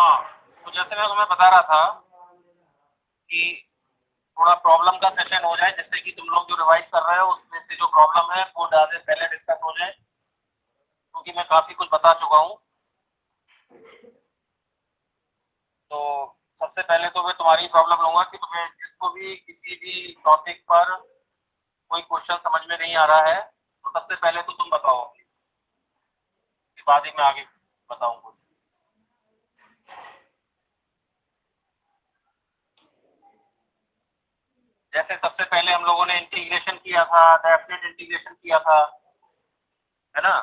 हाँ, तो जैसे मैं तुम्हें बता रहा था कि थोड़ा प्रॉब्लम का सेशन हो जाए, जिससे कि तुम लोग जो रिवाइज कर रहे हो उसमें से जो प्रॉब्लम है वो ज्यादा पहले डिस्कस हो जाए, क्योंकि मैं काफी कुछ बता चुका हूँ। तो सबसे पहले तो मैं तुम्हारी प्रॉब्लम लूंगा कि तुम्हें जिसको भी किसी भी टॉपिक पर कोई क्वेश्चन समझ में नहीं आ रहा है, तो सबसे पहले तो तुम बताओ, उसके बाद ही मैं आगे बताऊंगा। जैसे सबसे पहले हम लोगों ने इंटीग्रेशन किया था, डेफिनेट इंटीग्रेशन किया था, है ना।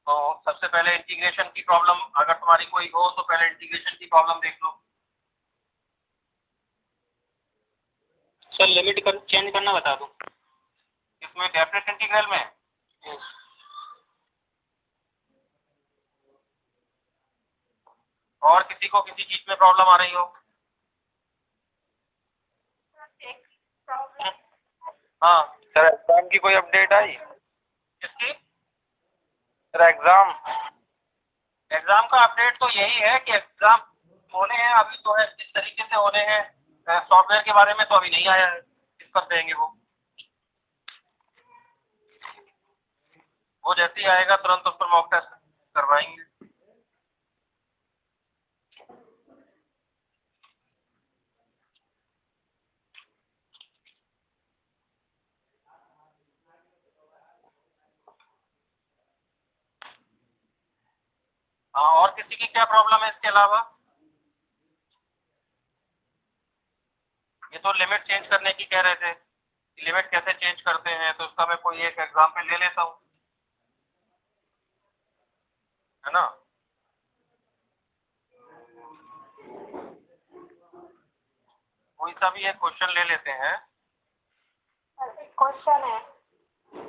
तो सबसे पहले इंटीग्रेशन की प्रॉब्लम अगर तुम्हारी कोई हो तो पहले इंटीग्रेशन की प्रॉब्लम देख लो। सर लिमिट चेंज करना बता दो। इसमें डेफिनेट इंटीग्रल में और किसी को किसी चीज में प्रॉब्लम आ रही हो? हाँ सर, एग्जाम की कोई अपडेट आई? किसकी? सर एग्जाम का अपडेट तो यही है कि एग्जाम होने हैं, अभी तो है किस तरीके से होने हैं, सॉफ्टवेयर के बारे में तो अभी नहीं आया है, कर देंगे वो जैसे ही आएगा तुरंत उस पर मॉक टेस्ट करवाएंगे। हाँ, और किसी की क्या प्रॉब्लम है इसके अलावा? ये तो लिमिट चेंज करने की कह रहे थे, लिमिट कैसे चेंज करते हैं, तो उसका मैं कोई एक एग्जाम्पल ले लेता हूँ, है ना। कोई सा भी एक क्वेश्चन ले लेते हैं। क्वेश्चन है।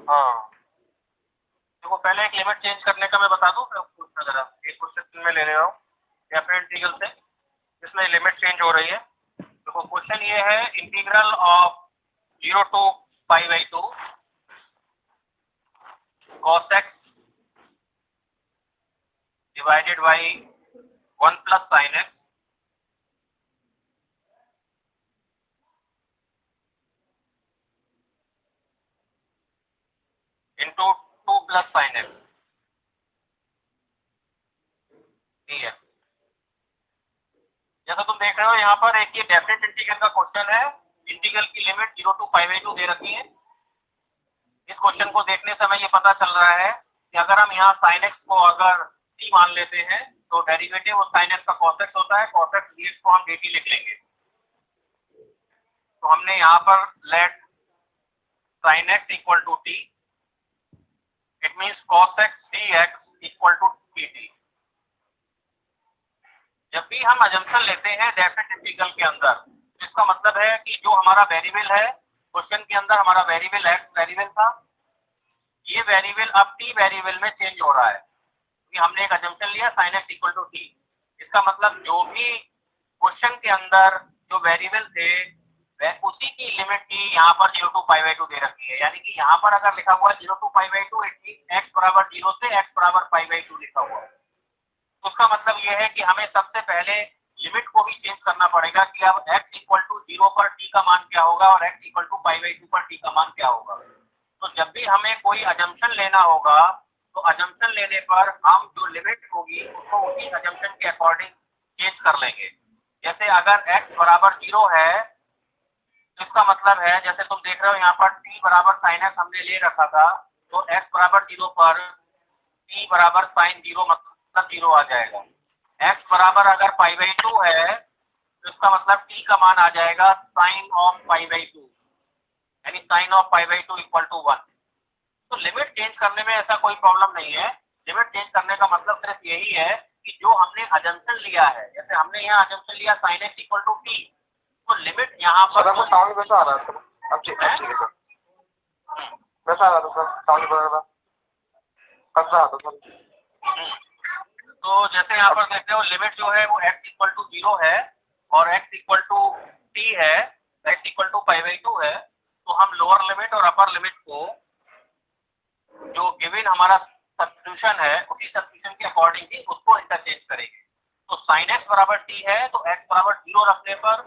हाँ, देखो पहले एक लिमिट चेंज करने का मैं बता दूं, जरा एक क्वेश्चन में ले रहा हूँ डेफिनेट इंटीग्रल से, जिसमें लिमिट चेंज हो रही है। देखो क्वेश्चन ये है, integral of 0 to π/2 cos x divided by 1 plus sin x into 2 plus sin x, ठीक है। जैसा तुम देख रहे हो यहाँ पर एक ये डेफिनेट इंटीग्रल का क्वेश्चन है, इंटीग्रल की लिमिट 0 to π/2 दे रखी है। इस क्वेश्चन को देखने से हमें ये पता चल रहा है कि अगर हम यहाँ sin x को अगर t मान लेते हैं तो डेरिवेटिव sin x का cos x होता है, cos x dx को हम dt लिख लेंगे। तो हमने यहाँ पर let sin x equal to t, it means cos x dx equal to dt। जब भी हम अजम्पशन लेते हैं डेफिनेट इंटीग्रल के अंदर, इसका मतलब है कि जो हमारा वेरिएबल है, क्वेश्चन के अंदर हमारा वेरिएबल x वेरिएबल था, ये वेरिएबल अब t वेरिएबल में चेंज हो रहा है, कि हमने एक अजम्पशन लिया sin x equal to t। इसका मतलब जो भी क्वेश्चन के अंदर जो वेरिएबल थे वह उसी की लिमिट की यहाँ पर 0 to π/2 दे रखी है। यानी कि यहाँ पर अगर लिखा हुआ 0 to π/2, इट मींस x बराबर 0 से x बराबर π/2 लिखा हुआ है। उसका मतलब यह है कि हमें सबसे पहले लिमिट को भी चेंज करना पड़ेगा कि अब x इक्वल टू 0 पर t का मान क्या होगा और x इक्वल टू π/2 पर t का मान क्या होगा। तो जब भी हमें कोई अजम्पशन लेना होगा तो अजम्पशन लेने पर हम जो लिमिट होगी उसको उसी अजम्पशन के अकॉर्डिंग चेंज कर लेंगे। जैसे अगर x बराबर 0 है तो इसका मतलब है, जैसे तुम देख रहे हो यहाँ पर t बराबर sin x हमने ले रखा था, तो x बराबर 0 पर t बराबर sin 0 मतलब 0 आ जाएगा। x बराबर अगर π/2 है तो इसका मतलब t का मान आ जाएगा sin ऑफ π/2, यानी sin ऑफ π/2 इक्वल टू 1। तो लिमिट चेंज करने में ऐसा कोई प्रॉब्लम नहीं है। लिमिट चेंज करने का मतलब सिर्फ यही है कि जो हमने अजम्पशन लिया है, जैसे हमने यहाँ अजम्पशन लिया sin x equal to t, तो लिमिट यहाँ पर साउंड कैसा आ रहा है सर? अब ठीक है सर, कैसा आ रहा था सर? साउंड वगैरह कैसा आ रहा था सर? तो जैसे यहाँ पर देखते हो लिमिट जो है वो x इक्वल टू 0 है और x इक्वल टू t है, x इक्वल टू π/2 है। तो हम लोअर लिमिट और अपर लिमिट को जो गिवन हमारा सब्स्टिट्यूशन है उसी सब्स्टिट्यूशन के अकॉर्डिंग ही उसको इंटरचेंज करेंगे। तो sin x बराबर t है तो x बराबर 0 रखने पर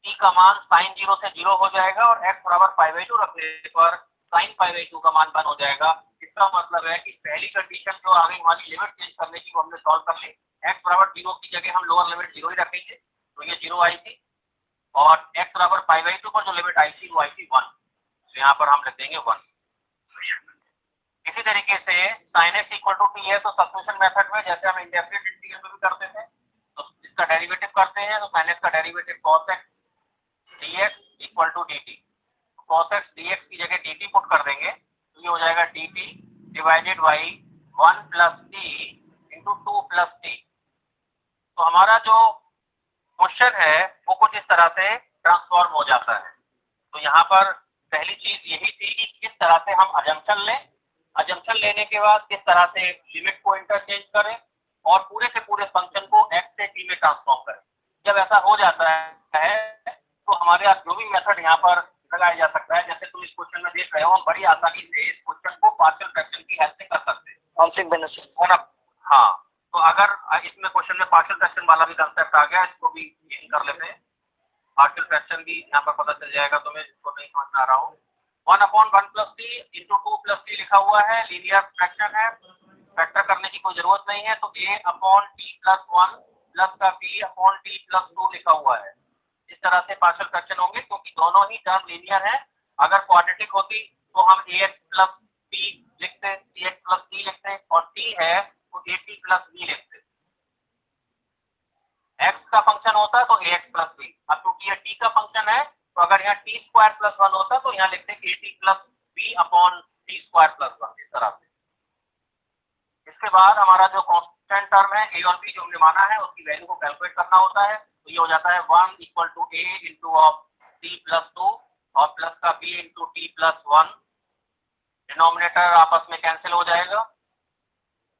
t का मान sin 0 से 0 हो जाएगा और x बराबर π/2 रखने पर sin π/2 का मान 1 हो जाएगा। इसका मतलब है कि पहली कंडीशन जो आ गई हमारी लिमिट चेंज करने की वो हमने सॉल्व कर ली। x बराबर 0 की जगह हम लोअर लिमिट 0 ही रखेंगे तो ये 0 आई थी और x बराबर π/2 पर जो लिमिट आई थी वो आई थी 1, तो यहाँ पर हम लिख देंगे 1। इसी तरीके से sin x equal to t है तो सब्स्टिट्यूशन मेथड में जैसे हम इंडेफिनिट इंटीग्रल में भी करते थे तो इसका डेरिवेटिव करते हैं तो sin x का derivative cos x dx equal to dt। cos x dx की जगह dt पुट कर देंगे तो ये हो जाएगा dt divided by 1 plus t into 2 plus t। तो हमारा जो क्वेश्चन है वो कुछ इस तरह से ट्रांसफॉर्म हो जाता है। तो यहाँ पर पहली चीज यही थी कि किस तरह से हम अजम्पशन लें, अजम्पशन लेने के बाद किस तरह से लिमिट को इंटरचेंज करें और पूरे के पूरे फंक्शन को x से t में ट्रांसफॉर्म करें। जब ऐसा हो जाता है तो हमारे पास जो भी मेथड यहाँ पर लगाया जा सकता है, जैसे तुम इस क्वेश्चन में देख रहे हो, हम बड़ी आसानी से इस क्वेश्चन को पार्शियल फ्रैक्शन की हेल्प से कर सकते हैं आंशिक बेनिफिट। और अब हाँ, तो अगर इसमें क्वेश्चन में पार्शियल फ्रैक्शन वाला भी कंसेप्ट आ गया, इसको भी यही कर लेते हैं। पार्शियल फ्रैक्शन भी यहाँ पर पता चल जाएगा तुम्हें, जिसको नहीं समझ आ रहा हूँ। 1/1 plus T into 2 plus T लिखा हुआ है, लीनियर फ्रैक्शन है, फैक्टर करने की कोई जरूरत नहीं है। तो a upon T plus 1 plus का b अपॉन टी प्लस 2 लिखा हुआ है। इस तरह से पार्शियल फ्रैक्शन होंगे क्योंकि दोनों ही टर्म लीनियर है। अगर क्वाड्रेटिक होती तो हम ax प्लस b लिखते, cx प्लस d लिखते, और t है तो at प्लस b लिखते। x का फंक्शन होता तो ax प्लस b, अब क्योंकि ये t का फंक्शन है तो अगर यहाँ t स्क्वायर प्लस 1 होता तो यहाँ लिखते at plus b upon t square plus 1, इस तरह से। इसके बाद हमारा जो कांस्टेंट टर्म है a और b जो हमने माना है उसकी वैल्यू को कैलकुलेट करना होता है। तो ये हो जाता है 1 equal to a into of t plus 2 और प्लस का b into t plus 1। Denominator आपस में कैंसिल हो जाएगा।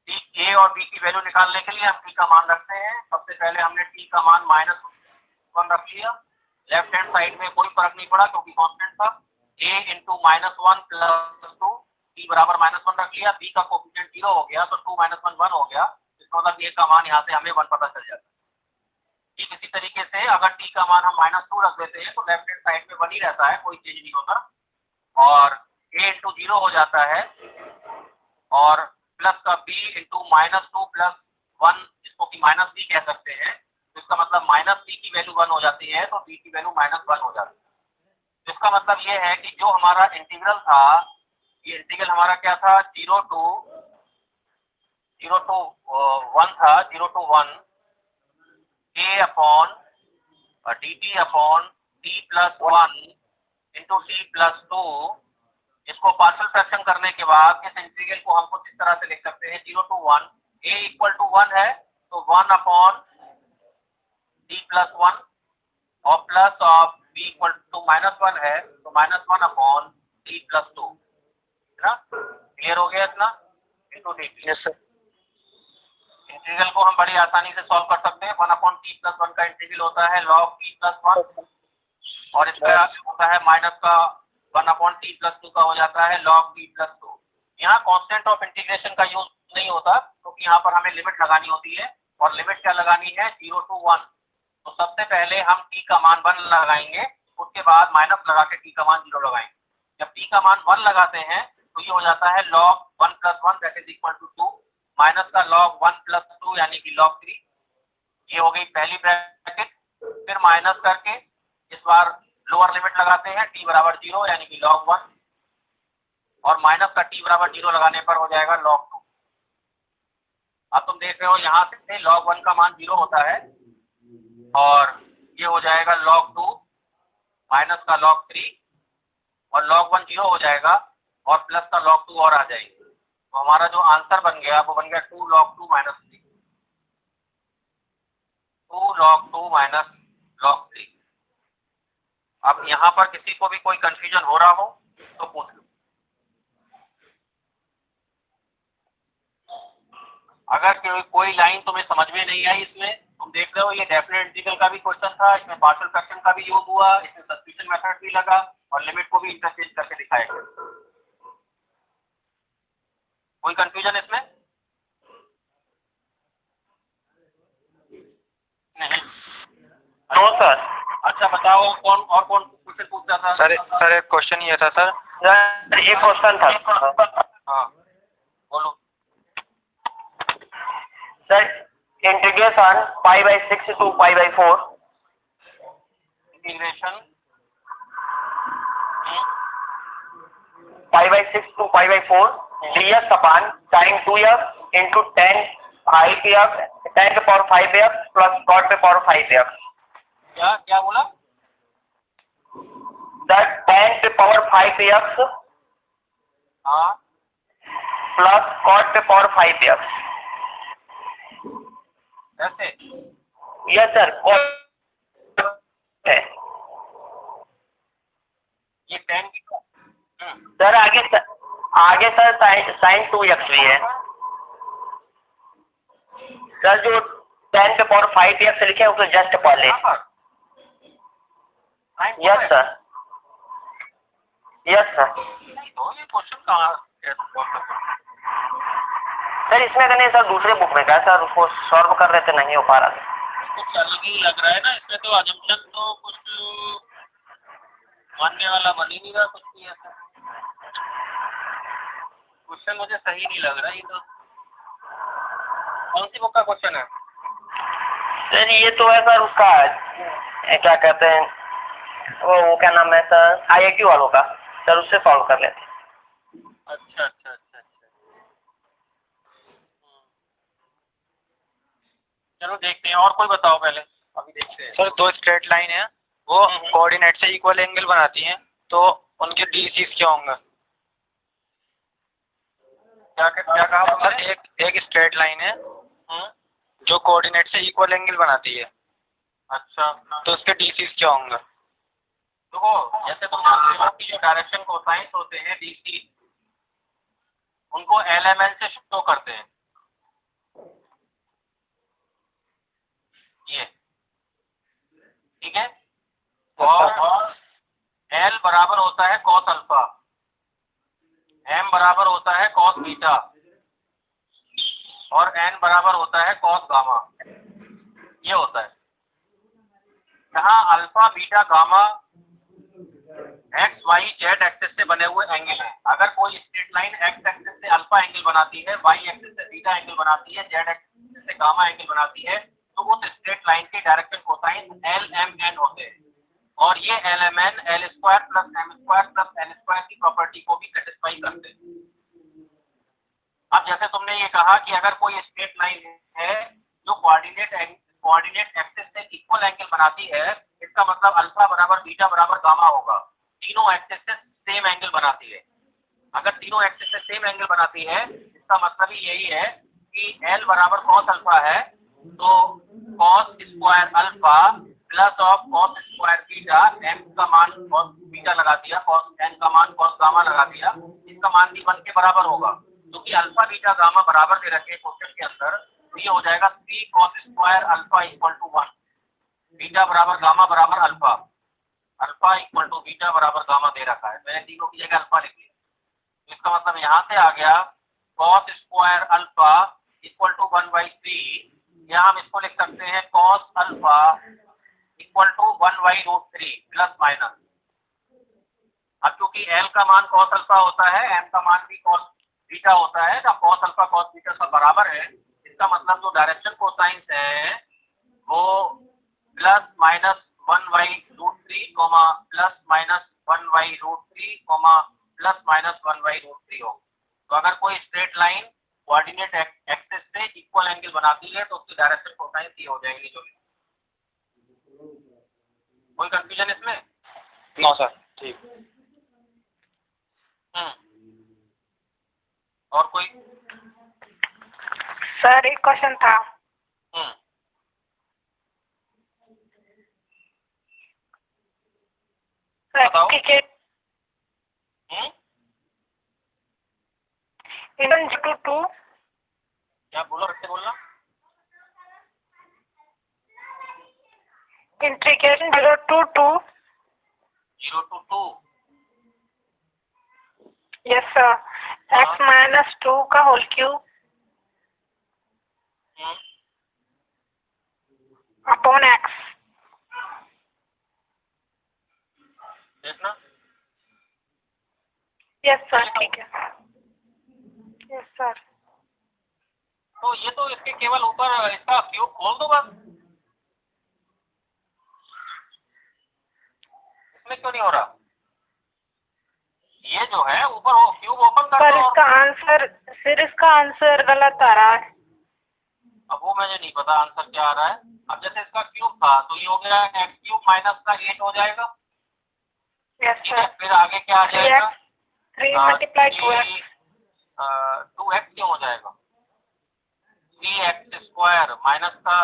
a और b की वैल्यू निकालने के लिए हम t का मान रखते हैं। सबसे पहले हमने t का मान -1 रख लिया। लेफ्ट हैंड साइड में कोई फर्क नहीं पड़ा क्योंकि कांस्टेंट था। a इंटू -1 प्लस 2 t बराबर -1 रख लिया। b का कोफिशिएंट 0 हो गया तो 2 - 1 1 हो गया। इसका मतलब a का मान यहाँ से हमें 1 पता चल जाता है। ठीक इसी तरीके से अगर t का मान हम -2 रख देते हैं तो लेफ्ट हैंड साइड में 1 ही रहता है, कोई चेंज नहीं होता, और a इंटू 0 हो जाता है और प्लस का b इंटू -2 प्लस 1, जिसको कि -b कह सकते हैं, तो इसका मतलब -b की वैल्यू 1 हो जाती है तो b की वैल्यू -1 हो जाती है। इसका मतलब ये है कि जो हमारा इंटीग्रल था, ये इंटीग्रल हमारा क्या था, 0 टू 1 था, 0 to 1 a upon dt upon t plus 1 into t plus 2। इसको पार्शियल फ्रैक्शन करने के बाद इस इंटीग्रल को हम कुछ इस तरह से लिख सकते हैं, 0 टू 1 a इक्वल टू 1 है तो 1 अपॉन t प्लस 1 और plus of b equal to -1 है तो -1 अपॉन t प्लस 2, है ना। क्लियर हो गया इतना into dt। Yes sir. Integral को हम बड़ी आसानी से सॉल्व कर सकते हैं। 1 अपॉन t प्लस 1 का इंटीग्रल होता है log t प्लस 1 और इसका होता है माइनस का 1 अपॉन t प्लस 2 का हो जाता है log t प्लस 2। यहाँ कांस्टेंट ऑफ इंटीग्रेशन का यूज नहीं होता क्योंकि यहाँ पर हमें लिमिट लगानी होती है और लिमिट क्या लगानी है, 0 टू 1। तो सबसे पहले हम t का मान 1 लगाएंगे, उसके बाद माइनस लगा के t का मान 0 लगाएंगे। जब t का मान 1 लगाते हैं तो ये हो जाता है log 1 plus 1 that is equal to 2 minus का log 1 प्लस 2 यानी कि log 3। ये हो गई पहली ब्रैकेट। फिर माइनस करके इस बार लोअर लिमिट लगाते हैं t बराबर 0 यानी कि log 1 और माइनस का t बराबर 0 लगाने पर हो जाएगा log 2। अब तुम देख रहे हो यहाँ से log 1 का मान 0 होता है और ये हो जाएगा log 2 माइनस का log 3 और log 1 0 हो जाएगा और प्लस का log 2 और आ जाएगी। तो हमारा जो आंसर बन गया वो बन गया 2 log 2 minus 3, 2 log 2 minus log 3। अब यहाँ पर किसी को भी कोई कंफ्यूजन हो रहा हो तो पूछ लो। अगर कोई लाइन तुम्हें समझ में नहीं आई इसमें, तुम देख रहे हो ये डेफिनेट इंटीग्रल का भी क्वेश्चन था, इसमें पार्शियल फ्रैक्शन का भी यूज हुआ, इसमें सब्स्टिट्यूशन मेथड भी लगा और लिमिट को भी इंटरचेंज करके दिखाया गया। कोई कंफ्यूजन इसमें? No sir. अच्छा बताओ कौन क्वेश्चन पूछता था? सर एक क्वेश्चन ये था सर, एक क्वेश्चन था। हाँ बोलो sir, integration π/6 to π/4 integration π/6 to π/4 dx upon sin 2x into 10 10 to power 5x plus cot to power 5x। क्या क्या बोला? that 10 to power 5x हाँ plus cot to power 5x। ऐसे यस सर, है ये 10 सर। आगे सर sin 2x भी है सर। जो 10 to power 5x लिखे उसको जस्ट पढ़ ले। Yes sir, yes sir. तो ये क्वेश्चन कहाँ सर इसमें का नहीं सर, दूसरे बुक में का है सर, उसको सॉल्व कर रहे थे, नहीं हो पा रहा था। कुछ अलग ही लग रहा है ना इसमें, तो अजम्पशन तो कुछ मानने वाला बन ही नहीं रहा कुछ भी ऐसा। क्वेश्चन मुझे सही नहीं लग रहा। ये तो कौन सी बुक का क्वेश्चन है? सर ये तो है सर उसका, क्या कहते हैं वो क्या नाम है सर, IIT वालों का सर, उससे सॉल्व कर लेते। अच्छा अच्छा अच्छा अच्छा, चलो देखते हैं। और कोई बताओ पहले, अभी देखते हैं। सर दो स्ट्रेट लाइन है, वो कोऑर्डिनेट से इक्वल एंगल बनाती हैं, तो उनके डीसीज क्या होंगे? क्या कहा सर एक स्ट्रेट लाइन है जो कोऑर्डिनेट से इक्वल एंगल बनाती है, अच्छा तो उसके डीसीज क्या होंगे? देखो, जैसे तुम जानते हो कि जो डायरेक्शन कोसाइंस होते हैं डीसी, उनको LMN से शो करते हैं। ये ठीक है। और L बराबर होता है कॉस अल्फा, M बराबर होता है कॉस बीटा, और N बराबर होता है कॉस गामा। ये होता है। जहां alpha beta gamma x y z axis से बने हुए एंगल है। अगर कोई स्ट्रेट लाइन एक्स एक्सिस से अल्फा एंगल बनाती है, वाई एक्सिस से बीटा एंगल बनाती है, जेड एक्सिस से गामा एंगल बनाती है, तो उस स्ट्रेट लाइन के डायरेक्शन कोसाइन LMN होते हैं। और ये LMN L square plus M square plus N square की प्रॉपर्टी को भी सेटिस्फाई करते हैं। अब जैसे तुमने ये कहा कि अगर कोई स्ट्रेट लाइन है जो कोऑर्डिनेट एक्सिस से इक्वल एंगल बनाती है, इसका मतलब अल्फा बराबर बीटा बराबर गामा होगा। तीनों एक्सिस से सेम एंगल बनाती है। अगर तीनों एक्सिस से सेम एंगल बनाती है, इसका मतलब ही यही है कि L बराबर कॉस अल्फा है, तो cos square alpha plus of cos square beta, M का मान कॉस बीटा लगा दिया, कॉस N का मान कॉस गामा लगा दिया, इसका मान भी 1 के बराबर होगा। क्योंकि अल्फा बीटा गामा बराबर दे रखे क्वेश्चन के अंदर, तो ये हो जाएगा 3 cos square alpha equal to 1। Beta बराबर गामा बराबर alpha, alpha equal to beta बराबर गामा दे रखा है, मैंने तीनों की जगह अल्फा लिख लिया। इसका मतलब यहाँ से आ गया cos square alpha equal to 1/3, या हम इसको लिख सकते हैं cos alpha equal to 1/√3 plus minus. अब क्योंकि L का मान cos अल्फा होता है, M का मान भी cos बीटा होता है, जब cos अल्फा cos बीटा सब बराबर है, इसका मतलब जो डायरेक्शन कोसाइंस है वो plus minus 1/√3 plus minus 1/√3 plus minus 1/√3 हो। तो अगर कोई स्ट्रेट लाइन कोऑर्डिनेट एक्सिस से इक्वल एंगल बनाती है तो उसकी डायरेक्शन कोसाइंस ये हो जाएगी। जो कोई कंफ्यूजन इसमें? नो सर, ठीक। और कोई? सर एक क्वेश्चन था। बताओ। टिकट इंटू 2 क्या बोलो, रखते बोलना। Integration 0 to 2 0 to 2 yes sir, x माइनस 2 का whole cube upon x yes sir, ठीक है। Yes sir. तो ये तो इसके केवल ऊपर इसका क्यूब खोल दो बस। इसमें क्यों नहीं हो रहा? ये जो है ऊपर वो क्यूब ओपन कर पर दो। इसका आंसर गलत आ रहा है। अब वो मुझे नहीं पता आंसर क्या आ रहा है। अब जैसे इसका क्यूब था तो ये हो गया एक्स क्यूब माइनस का 8 हो जाएगा। यस ठीक है, सर। फिर आगे क्या आ जाएगा? 3 मल्टीप्लाई 2x। 2x क्यों हो जाएगा? 3x स्क्वायर माइनस का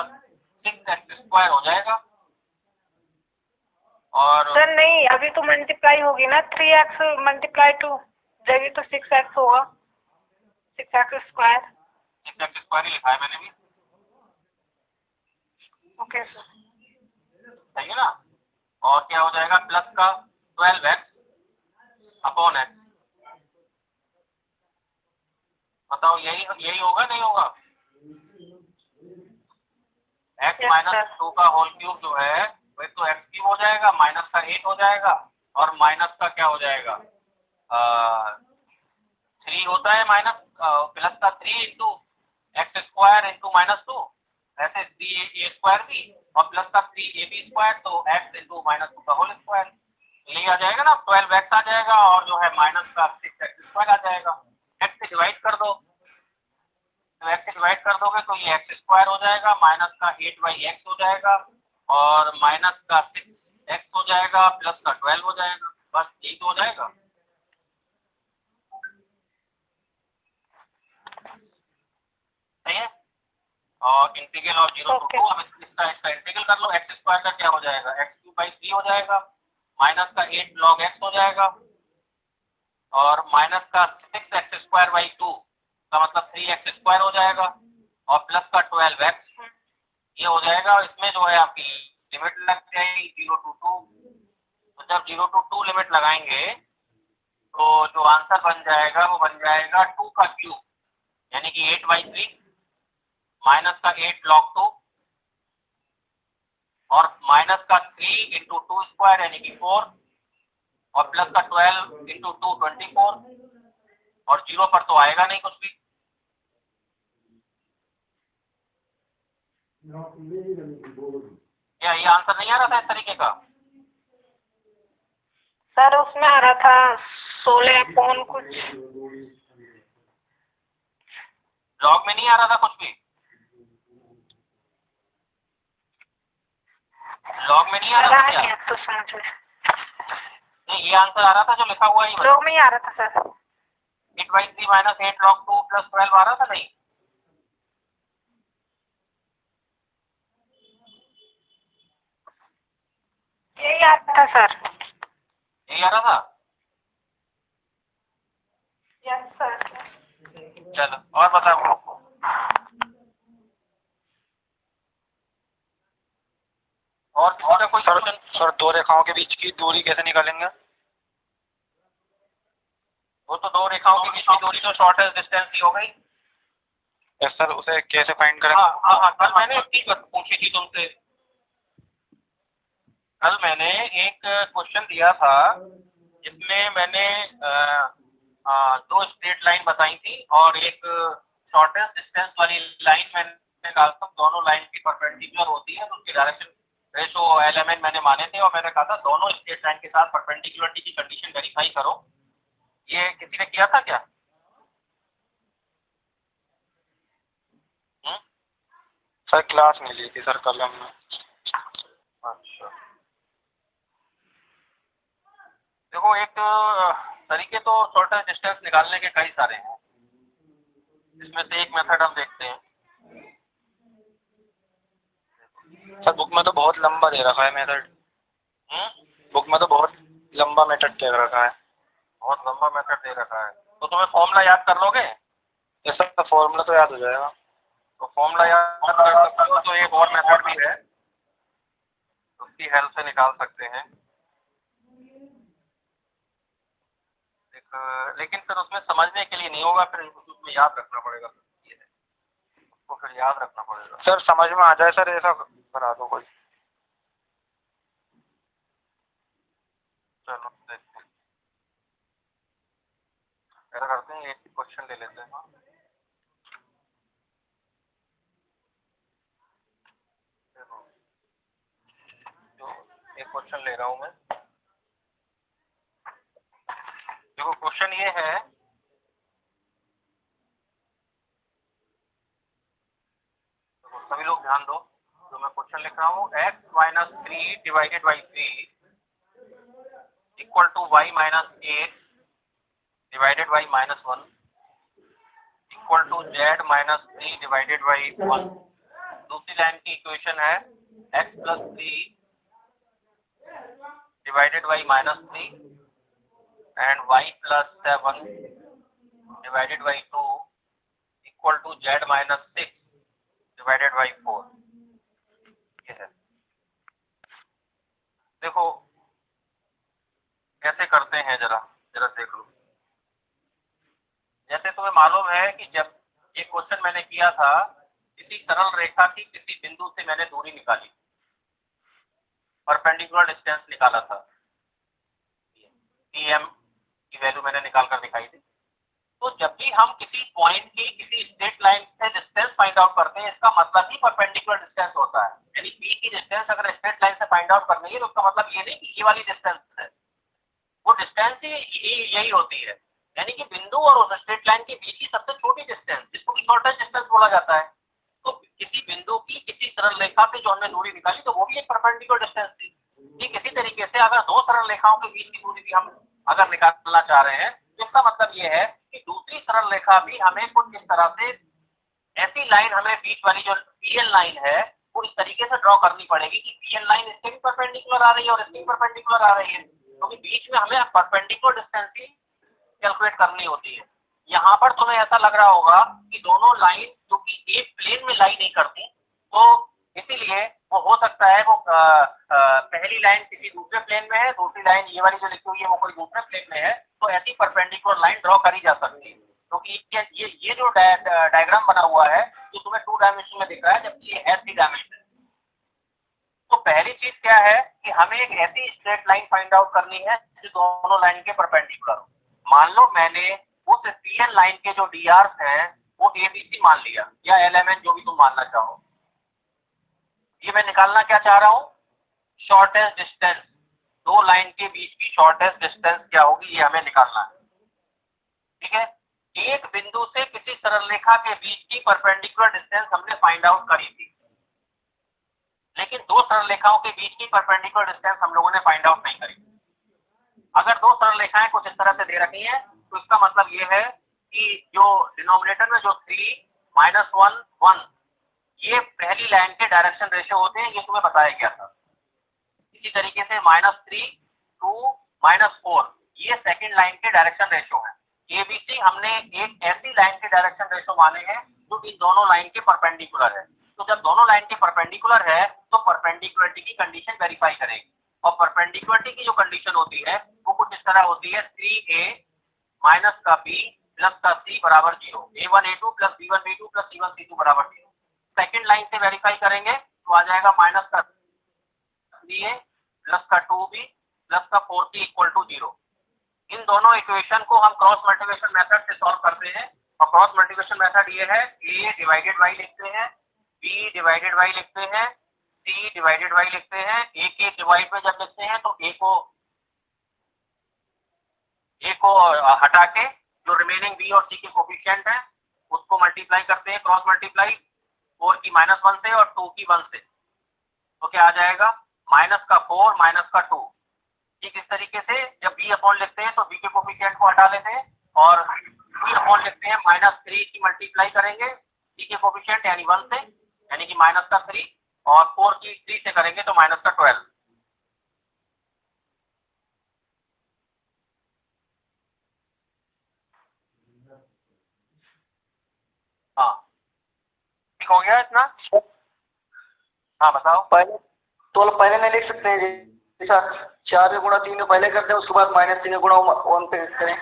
6x स्क्वायर हो जाएगा। और सर नहीं, अभी तो मल्टीप्लाई होगी ना, 3x मल्टीप्लाई 2, जब तो 6x होगा, 6x स्क्वायर। 6x स्क्वायर ही लिखा है मैंने भी। Okay sir. सही है ना? और क्या हो जाएगा? प्लस का 12x अपॉन x। बताओ यही होगा नहीं होगा? x Yes, minus sir. 2 का होल क्यूब जो है वही तो x क्यूब हो जाएगा, माइनस का 8 हो जाएगा, और माइनस का क्या हो जाएगा? 3 होता है माइनस, प्लस का 3 into x square into minus 2, ऐसे 3a स्क्वायर भी, और प्लस का 3ab स्क्वायर, तो x इंटू माइनस 2 का होल स्क्वायर। ये आ जाएगा ना, 12x आ जाएगा, और जो है माइनस का 6x स्क्वायर आ जाएगा। x से डिवाइड कर दो, तो x से डिवाइड कर दोगे तो ये एक्स स्क्वायर हो जाएगा, माइनस का 8/x हो जाएगा, और माइनस का 6x हो जाएगा, प्लस का 12 हो जाएगा। बस यही तो हो जाएगा। सही है? और इंटीग्रल ऑफ 0 to 2, अब इसका इंटीग्रल कर लो। एक्स स्क्वायर का क्या हो जाएगा? x³ हो जाएगा, माइनस का 8 log x हो जाएगा, और माइनस का 6x स्क्वायर बाई 2 का मतलब 3x स्क्वायर हो जाएगा, और प्लस का 12x ये हो जाएगा। और इसमें जो है आपकी लिमिट लग जाएगी 0 to 2। तो जब 0 to 2 लिमिट लगाएंगे तो जो आंसर बन जाएगा वो बन जाएगा 2 का क्यूब, यानी कि 8/3, माइनस का 8 log 2, और माइनस का 3 इंटू 2 स्क्वायर यानी कि 4, और प्लस का 12 इंटू 2 24, और 0 पर तो आएगा नहीं कुछ भी। क्या ये आंसर नहीं आ रहा था इस तरीके का? सर उसमें आ रहा था 16 पौन कुछ। लॉग में नहीं आ रहा था कुछ भी? लॉग में नहीं आ रहा था क्या? तो समझ में नहीं, ये आंसर आ रहा था जो लिखा हुआ है। लॉग में ही आ रहा था सर। 8/3 माइनस 8 log 2 प्लस 12 आ रहा था नहीं? यही आ रहा था सर। यही आ रहा था? Yes sir. चलो और बताओ। और कोई क्वेश्चन? सर दो रेखाओं के बीच की दूरी कैसे निकालेंगे? वो तो दो रेखाओं के बीच की दूरी तो शॉर्टेस्ट डिस्टेंस ही हो गई। यस सर, उसे कैसे फाइंड करेंगे? हाँ, कल मैंने एक चीज पूछी थी तुमसे। कल मैंने एक क्वेश्चन दिया था जिसमें मैंने दो स्ट्रेट लाइन बताई थी और एक शॉर्टेस्ट डिस्टेंस वाली लाइन मैंने कहा था दोनों लाइन की परपेंडिकुलर होती है, तो उसकी डायरेक्शन रेशो एलिमेंट मैंने माने थे, और मैंने कहा था दोनों स्ट्रेट लाइन के साथ परपेंडिकुलरिटी की कंडीशन वेरीफाई करो। ये किसी ने किया था क्या? सर क्लास में ली थी सर कल हमने। अच्छा, देखो एक तरीके तो शॉर्टेस्ट डिस्टेंस निकालने के कई सारे हैं, इसमें से एक मेथड हम देखते हैं। सर बुक में तो बहुत लंबा दे रखा है मेथड। बुक में तो बहुत लंबा मेथड दे रखा है। बहुत लंबा मेथड दे रखा है, तो तुम्हें फॉर्मूला याद कर लोगे? यस सर, फॉर्मूला तो याद हो जाएगा। तो फॉर्मूला याद कर सकते हो तो एक और मेथड भी है, उसकी हेल्प से निकाल सकते हैं। लेकिन फिर उसमें समझने के लिए नहीं होगा, फिर उसमें याद रखना पड़ेगा, उसको फिर याद रखना पड़ेगा। सर समझ में आ जाए सर, ऐसा करा दो कोई। चलो देखते हैं। ऐसा करते हैं, एक क्वेश्चन ले लेते हैं। तो एक क्वेश्चन ले रहा हूं मैं। देखो क्वेश्चन ये है, तो सभी लोग ध्यान दो, जो मैं क्वेश्चन लिख रहा हूँ, x minus 3 divided by 3 equal to y minus 8 divided by minus 1 equal to z minus 3 divided by 1। दूसरी लाइन की इक्वेशन है x plus 3 divided by minus 3 and y plus 7 divided by 2 equal to z minus 6 divided by 4। ये है। देखो कैसे करते हैं, जरा देख लो। जैसे तुम्हें मालूम है कि जब ये क्वेश्चन मैंने किया था, किसी सरल रेखा की किसी बिंदु से मैंने दूरी निकाली, परपेंडिकुलर डिस्टेंस निकाला था, dm की वैल्यू मैंने निकाल कर दिखाई थी। तो जब भी हम किसी पॉइंट की किसी स्ट्रेट लाइन से डिस्टेंस फाइंड आउट करते हैं, इसका मतलब ही परपेंडिकुलर डिस्टेंस होता है। यानी p की डिस्टेंस अगर स्ट्रेट लाइन से फाइंड आउट करनी है, तो उसका मतलब ये नहीं कि ये वाली डिस्टेंस है, वो डिस्टेंस ही यही होती है। यानी कि बिंदु और उस स्ट्रेट लाइन के बीच की सबसे छोटी डिस्टेंस, जिसको कि शॉर्टेस्ट डिस्टेंस बोला जाता है। तो किसी बिंदु की किसी सरल रेखा से जो हमने दूरी निकाली, तो वो भी एक परपेंडिकुलर डिस्टेंस थी। ठीक इसी तरीके से अगर दो सरल रेखाओं के बीच की दूरी भी हम अगर निकालना चाह रहे हैं, तो इसका मतलब ये है कि दूसरी सरल रेखा भी हमें कुछ इस तरह से, ऐसी लाइन हमें बीच वाली जो PL लाइन है, वो इस तरीके से ड्रॉ करनी पड़ेगी कि PL लाइन इसके भी परपेंडिकुलर आ रही है और इसके भी परपेंडिकुलर आ रही है, क्योंकि बीच में हमें परपेंडिकुलर डिस्टेंस ही कैलकुलेट करनी होती है। यहाँ पर तुम्हें ऐसा लग रहा होगा कि दोनों लाइन जो कि एक प्लेन में लाई नहीं करती, तो इसीलिए वो हो सकता है वो पहली लाइन किसी दूसरे प्लेन में है, दूसरी लाइन ये वाली जो लिखी हुई है वो कोई दूसरे प्लेन में है, तो ऐसी परपेंडिकुलर लाइन ड्रॉ करी जा सकती है। क्योंकि तो ये जो डायग्राम बना हुआ है, जो तुम्हें 2 डायमेंशन में दिख रहा है, जबकि ये है 3 डायमेंशन। तो पहली चीज क्या है कि हमें एक ऐसी स्ट्रेट लाइन फाइंड आउट करनी है जो दोनों लाइन के परपेंडिकुलर हो। मान लो मैंने उस PL लाइन के जो DRs हैं वो ABC मान लिया, या LMN जो भी तुम मानना चाहो। ये मैं निकालना क्या चाह रहा हूं, शॉर्टेस्ट डिस्टेंस, दो लाइन के बीच की शॉर्टेस्ट डिस्टेंस क्या होगी, ये हमें निकालना है। ठीक है, एक बिंदु से किसी सरल रेखा के बीच की परपेंडिकुलर डिस्टेंस हमने फाइंड आउट करी थी, लेकिन दो सरल रेखाओं के बीच की परपेंडिकुलर डिस्टेंस हम लोगों ने फाइंड आउट नहीं करी। अगर दो सरल रेखाएं कुछ इस तरह से दे रखी हैं, तो इसका मतलब ये है कि जो डिनोमिनेटर में जो 3 -1 1 ये पहली लाइन के डायरेक्शन रेशियो होते हैं, ये तुम्हें बताया गया था। इसी तरीके से -3 2 -4 ये सेकंड लाइन के डायरेक्शन रेशियो है। ABC हमने एक ऐसी लाइन के डायरेक्शन रेशियो माने हैं जो इन दोनों लाइन के परपेंडिकुलर है। तो जब दोनों लाइन के परपेंडिकुलर है, तो परपेंडिकुलरिटी की कंडीशन वेरीफाई करेगी, और परपेंडिकुलरिटी की जो कंडीशन होती है वो कुछ इस तरह होती है, 3A माइनस का B प्लस का C बराबर 0, A1 A2 plus B1 B2 plus C1 C2 बराबर 0। सेकेंड लाइन से वेरीफाई करेंगे तो आ जाएगा माइनस का 3A प्लस का 2B प्लस का 4C इक्वल टू 0। इन दोनों इक्वेशन को हम क्रॉस मल्टीप्लिकेशन मेथड से सॉल्व करते हैं, और क्रॉस मल्टीप्लिकेशन मेथड ये है, A डिवाइडेड बाई लिखते हैं, B डिवाइडेड बाई लिखते हैं, C डिवाइडेड बाई लिखते हैं। A के डिवाइड में जब लिखते हैं तो A को हटा के जो रिमेनिंग B और C के कोफिशिएंट है उसको मल्टीप्लाई करते हैं, क्रॉस मल्टीप्लाई 4 की -1 से और 2 की 1 से, तो क्या आ जाएगा, माइनस का 4 माइनस का 2। ठीक इस तरीके से जब B अपॉन लिखते हैं तो B के कोफिशिएंट को हटा लेते हैं, और C अपॉन लिखते हैं -3 की मल्टीप्लाई करेंगे C के कोफिशिएंट यानी 1 से, यानी कि माइनस का 3, और 4 की 3 से करेंगे तो माइनस का 12। हाँ ठीक हो गया इतना। हाँ बताओ। पहले नहीं लिख सकते हैं, जैसा 4 में गुणा 3 पहले करते हैं, उसके बाद -3 गुणा 1 पे करें।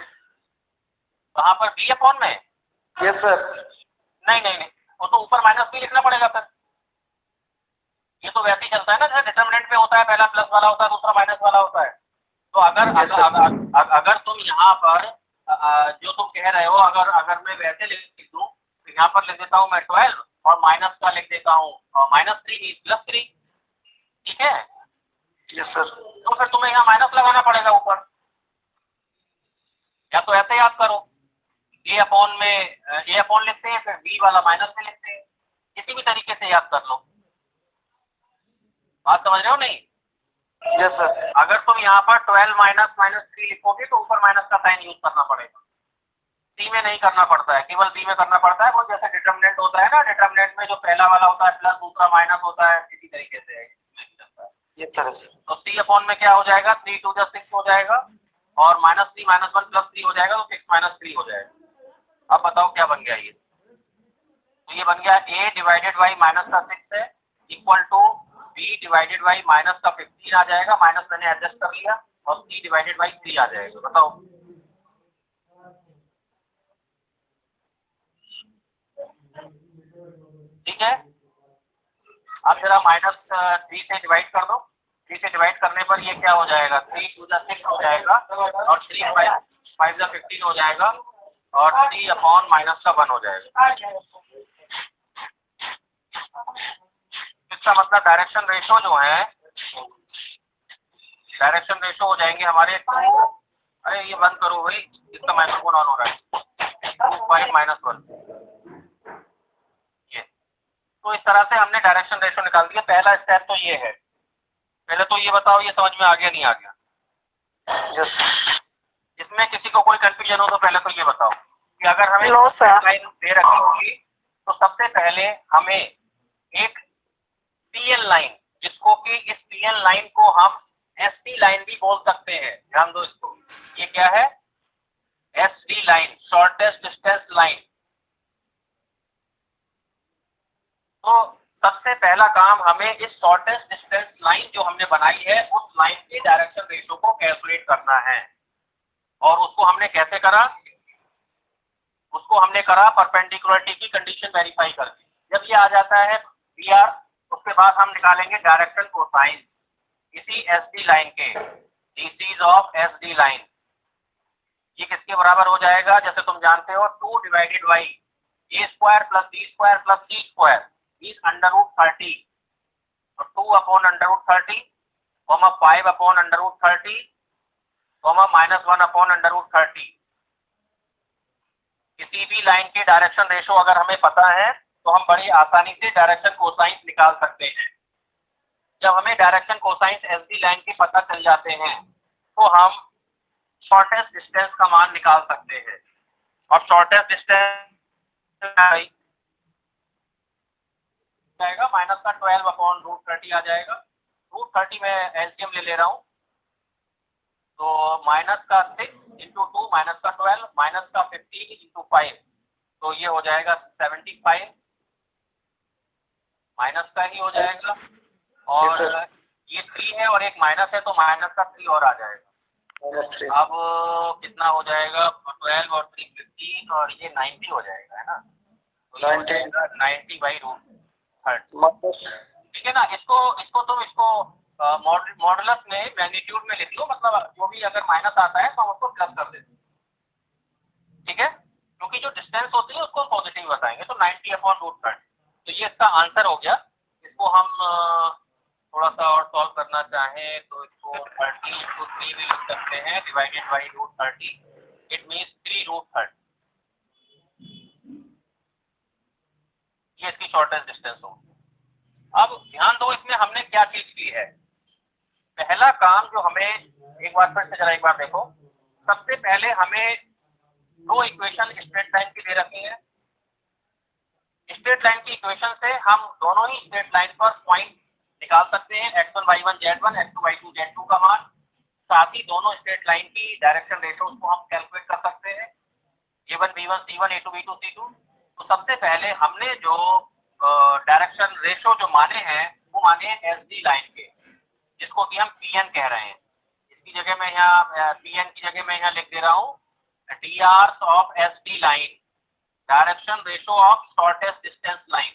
वहां पर B अपॉन में, यस सर। नहीं वो तो ऊपर -B लिखना पड़ेगा फिर। ये तो वैसे ही चलता है ना, जैसे डिटरमिनेंट में होता है, पहला प्लस वाला होता है, दूसरा माइनस वाला होता है। तो अगर तुम यहाँ पर जो तुम कह रहे हो, अगर अगर मैं वैसे लिख दूं तो यहाँ पर लिख देता हूँ मैं 12 और माइनस का लिख देता हूँ -3 +3, ठीक है। Yes sir. तो फिर तुम्हें यहाँ माइनस लगाना पड़ेगा ऊपर, या तो ऐसे याद करो, ए अपॉन लिखते हैं, फिर बी वाला माइनस में लिखते हैं, किसी भी तरीके से याद कर लो। बात समझ रहे हो नहीं? Yes sir. अगर तुम यहाँ पर 12 -3 लिखोगे तो ऊपर माइनस का साइन यूज करना पड़ेगा। सी में नहीं करना पड़ता है, केवल बी में करना पड़ता है। वो जैसे डिटरमिनेंट होता है ना, डिटरमिनेंट में जो पहला वाला होता है प्लस दूसरा माइनस होता है, इसी तरीके से है। Yes sir. तो सी अपॉन में क्या हो जाएगा, 3 2 6 हो जाएगा, और -3 -1 +3 हो जाएगा, तो 6 -3 हो जाएगा। अब बताओ क्या बन गया ये? तो ये बन गया a डिवाइडेड बाई माइनस का 6 है equal to b divided by minus का 15 आ जाएगा, माइनस मैंने एडजस्ट कर लिया, और c डिवाइडेड बाई 3 आ जाएगा। बताओ ठीक है। अब जरा -3 से डिवाइड कर दो। 3 से डिवाइड करने पर ये क्या हो जाएगा, 3 2 6 हो जाएगा, और 3 5 15 हो जाएगा, और 3 अपॉन माइनस का 1 हो जाएगा। इसका मतलब डायरेक्शन रेशो जो है, डायरेक्शन रेशो हो जाएंगे हमारे 2, अरे ये बंद करो भाई, इसका माइक्रोफोन ऑन हो रहा है, 5 -1 ये। तो इस तरह से हमने डायरेक्शन रेशो निकाल दिया। पहला स्टेप तो ये है। पहले तो ये बताओ, ये समझ में आ गया नहीं आ गया? यस। इसमें किसी को कोई कंफ्यूजन हो तो पहले तो ये बताओ कि अगर हमें नो सर। लाइन दे रखी होगी तो सबसे पहले हमें एक पीएल लाइन, जिसको कि इस पीएल लाइन को हम एसडी लाइन भी बोल सकते हैं, ध्यान दो इसको। ये क्या है? SD line, shortest distance line. तो सबसे पहला काम, हमें इस शॉर्टेस्ट डिस्टेंस लाइन जो हमने बनाई है, उस लाइन के डायरेक्शन रेशो को कैलकुलेट करना है। और उसको हमने कैसे करा? उसको हमने करा परपेंडिकुलरिटी की कंडीशन वेरीफाई करके। जब ये आ जाता है VR, उसके बाद हम निकालेंगे डायरेक्शन कोसाइन इसी एसडी लाइन के, डीसीज ऑफ एसडी लाइन। ये किसके बराबर हो जाएगा? जैसे तुम जानते हो 2 divided by a square plus b square plus c square is √30, और 2 अपॉन √30, 5 अपॉन √30, -1 अपॉन √30। किसी भी लाइन के डायरेक्शन रेशो अगर हमें पता है तो हम बड़ी आसानी से डायरेक्शन कोसाइन निकाल सकते हैं। जब हमें डायरेक्शन कोसाइन एसडी लाइन के पता चल जाते हैं तो हम शॉर्टेस्ट डिस्टेंस का मान निकाल सकते हैं। और शॉर्टेस्ट डिस्टेंस जाएगा माइनस का 12 अपॉन √30 आ जाएगा। √30 में एलसीएम ले रहा हूं, तो माइनस का 6 इंटू 2 माइनस का 12 माइनस का 15 इंटू 5, तो ये हो जाएगा 75 माइनस का ही हो जाएगा। और ये 3 है और एक माइनस है, तो माइनस का 3 और आ जाएगा। अब कितना हो जाएगा? 12 और 3 15, और ये 90 हो जाएगा, है ना? तो 90 बाई √30, ठीक है ना? इसको तुम मॉडुलस में मैग्नीट्यूड में लिख लो, मतलब जो भी अगर माइनस आता है तो हम उसको प्लस कर देते हैं, ठीक है? क्योंकि जो डिस्टेंस होती है उसको पॉजिटिव बताएंगे। तो 90 अपॉन √30, तो ये इसका आंसर हो गया। इसको हम थोड़ा सा और सॉल्व करना चाहें तो इसको 30 इंटू 3 भी लिख सकते हैं, डिवाइडेड बाई √30, इट मीन्स 3√30। ये इसकी शॉर्टेस्ट डिस्टेंस हो। अब ध्यान दो, इसमें हमने क्या चीज की है। पहला काम जो हमें, एक बार फिर से जरा एक बार देखो, सबसे पहले हमें 2 इक्वेशन स्ट्रेट लाइन की दे रखी है। स्ट्रेट लाइन की इक्वेशन से हम दोनों ही स्ट्रेट लाइन पर पॉइंट निकाल सकते हैं, x1 y1 z1, x2 y2 z2 का मान। साथ ही दोनों स्ट्रेट लाइन की डायरेक्शन रेशो को हम कैलकुलेट कर सकते हैं, a1 b1 c1 a2 b2 c2। तो सबसे पहले हमने जो डायरेक्शन रेशो जो माने हैं वो माने हैं एसडी लाइन के, जिसको कि हम पीएन कह रहे हैं। इसकी जगह मैं यहाँ पीएन की जगह मैं यहाँ लिख दे रहा हूँ DR of SD line, direction ratio of shortest distance line.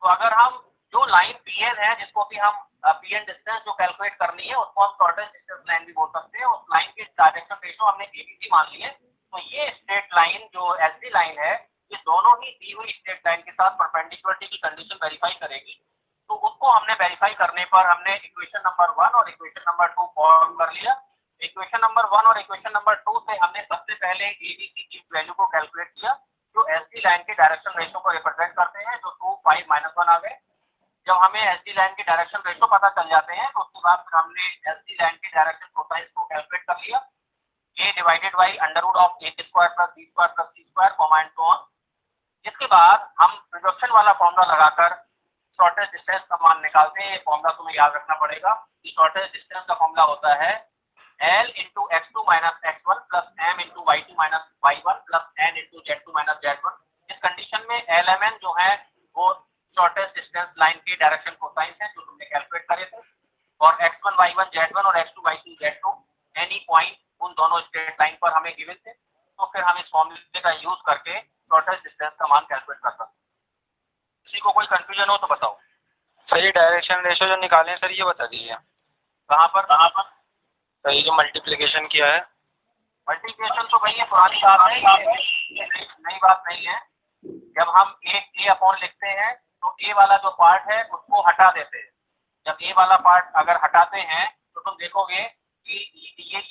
तो अगर हम जो लाइन पीएन है, जिसको कि हम पीएन डिस्टेंस जो कैलकुलेट करनी है, उसको हम शॉर्टेस्ट डिस्टेंस लाइन भी बोल सकते हैं। उस लाइन के डायरेक्शन रेशो हमने एबीसी मान ली है, तो ये स्ट्रेट लाइन जो एसडी लाइन है, ये दोनों ही दी हुई स्ट्रेट लाइन के साथ परपेंडिकुलरिटी की कंडीशन वेरीफाई करेगी। तो उसको हमने वेरीफाई करने पर हमने इक्वेशन नंबर 1 और इक्वेशन नंबर 2 फॉर्म कर लिया। इक्वेशन नंबर 1 और इक्वेशन नंबर 2 से हमने सबसे पहले एबीसी की वैल्यू को कैलकुलेट किया जो एसडी लाइन के डायरेक्शन रेशियो को रिप्रेजेंट करते हैं, जो 2 5 -1 आ गए। जब हमें एसडी लाइन के डायरेक्शन रेशियो पता चल जाते हैं तो उसके बाद फिर हमने एसडी लाइन के डायरेक्शन कोसाइन को कैलकुलेट कर लिया, a divided by under root of a square plus b square plus c square comma and so on. इसके बाद हम रिडक्शन वाला फॉर्मूला लगाकर शॉर्टेस्ट डिस्टेंस का मान निकालते हैं। ये फॉर्मूला तुम्हें याद रखना पड़ेगा कि शॉर्टेस्ट डिस्टेंस का फॉर्मूला होता है L into x2 minus x1 plus m into y2 minus y1 plus n into z2 minus z1। इस कंडीशन में LMN जो है वो शॉर्टेस्ट डिस्टेंस लाइन के डायरेक्शन कोसाइन है जो तुमने कैलकुलेट करे थे, और x1 y1 z1 और x2 y2 z2 any point उन दोनों स्ट्रेट लाइन पर हमें गिवन थे। तो फिर हम इस फॉर्मूले का यूज करके शॉर्टेस्ट डिस्टेंस का मान कैलकुलेट कर सकते हैं। किसी को कोई कंफ्यूजन हो तो बताओ। सर ये डायरेक्शन रेशियो जो निकाले हैं सर ये बता दीजिए। कहाँ पर सर ये जो मल्टीप्लिकेशन किया है, मल्टीप्लिकेशन तो भैया पुरानी बात है, ये नई बात नहीं है। जब हम ए अपॉन लिखते हैं तो ए वाला जो पार्ट है उसको हटा देते हैं। जब ए वाला पार्ट अगर हटाते हैं तो तुम देखोगे कि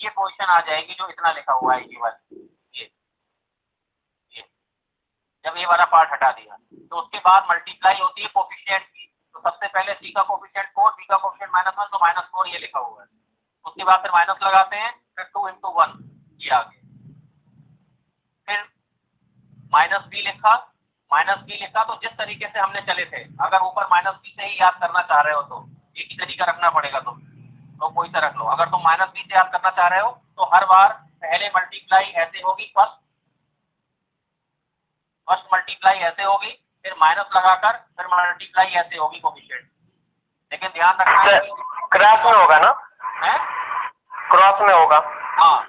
ये पोजीशन आ जाएगी जो इतना लिखा हुआ है, ये वाली ये जब ए वाला पार्ट हटा दिया तो उसके बाद मल्टीप्लाई होती है कोफिशिएंट की। तो सबसे पहले सी का कोफिशिएंट 4, बी का कोफिशिएंट -1, तो -4 ये लिखा हुआ है। उसके बाद फिर माइनस लगाते हैं, फिर 2 into 1 ये आ गया। फिर -b लिखा तो जिस तरीके से हमने चले थे, अगर ऊपर -b से ही याद करना चाह रहे हो तो एक ही तरीका रखना पड़ेगा तो कोई सा रख लो। अगर तुम -b से याद करना चाह रहे हो तो हर बार पहले मल्टीप्लाई ऐसे होगी, फर्स्ट मल्टीप्लाई ऐसे होगी, फिर माइनस लगाकर फिर मल्टीप्लाई ऐसे होगी कोफिशिएंट। लेकिन ध्यान रखना क्रॉस में होगा ना, है क्रॉस में होगा। हाँ,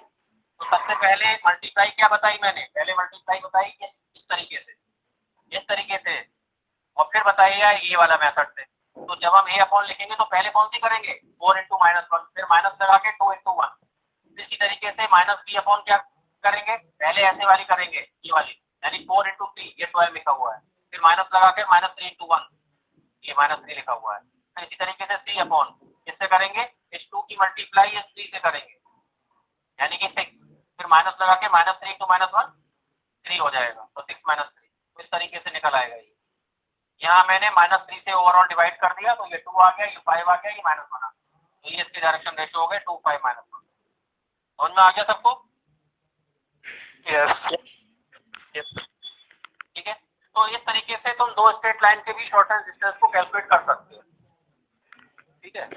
तो सबसे पहले मल्टीप्लाई क्या बताई मैंने, पहले मल्टीप्लाई बताई कि इस तरीके से और फिर बताइए ये वाला मेथड से। तो जब हम ए अपॉन लिखेंगे तो पहले कौन सी करेंगे, 4 into -1, फिर माइनस लगा के 2 into 1। इसी तरीके से -b अपॉन क्या करेंगे, पहले ऐसे वाली करेंगे ये वाली, यानी 4 into 3, ये 12 लिखा हुआ है, फिर माइनस लगा के -3 into 1, ये -3 लिखा हुआ है। फिर इसी तरीके से c अपॉन किससे करेंगे, इस 2 की मल्टीप्लाई इस 3 से करेंगे, यानी कि 6, फिर माइनस लगा के -3 into -1 3 हो जाएगा, तो 6 - 3 तो इस तरीके से निकल आएगा। ये यहाँ मैंने -3 से ओवरऑल डिवाइड कर दिया तो ये 2 आ गया, ये 5 आ गया, ये -1 आ गया, तो ये इसके डायरेक्शन रेशियो हो गए 2 5 -1। समझ में आ गया सबको? यस। ठीक है, तो इस तरीके से तुम दो स्ट्रेट लाइन के भी शॉर्टेस्ट डिस्टेंस को कैलकुलेट कर सकते हो। ठीक है,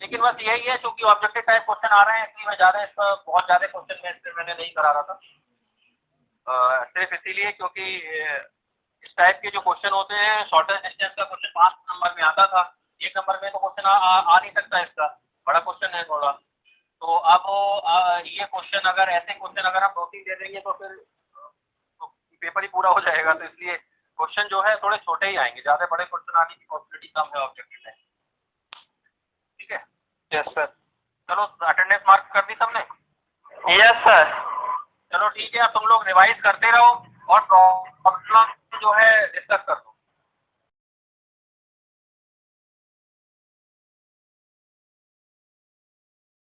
लेकिन बस यही है, क्योंकि ऑब्जेक्टिव टाइप क्वेश्चन आ रहे हैं इसलिए मैं बहुत ज्यादा क्वेश्चन मैंने नहीं करा रहा था, सिर्फ इसीलिए क्योंकि इस टाइप के जो क्वेश्चन होते हैं शॉर्टेस्ट डिस्टेंस का क्वेश्चन 5 नंबर में आता था, 1 नंबर में तो क्वेश्चन आ नहीं सकता, इसका बड़ा क्वेश्चन है थोड़ा। तो अब ये क्वेश्चन अगर ऐसे क्वेश्चन अगर हम 2-3 दे देंगे तो फिर पेपर ही पूरा हो जाएगा, तो इसलिए क्वेश्चन जो है थोड़े छोटे ही आएंगे, ज्यादा बड़े क्वेश्चन आने की पॉसिबिलिटी कम है ऑब्जेक्टिव में। ठीक है, यस सर। चलो अटेंडेंस मार्क कर दी सबने? Yes sir. चलो ठीक है, अब तुम लोग रिवाइज करते रहो और प्रॉब्लम जो है डिस्कस कर दो।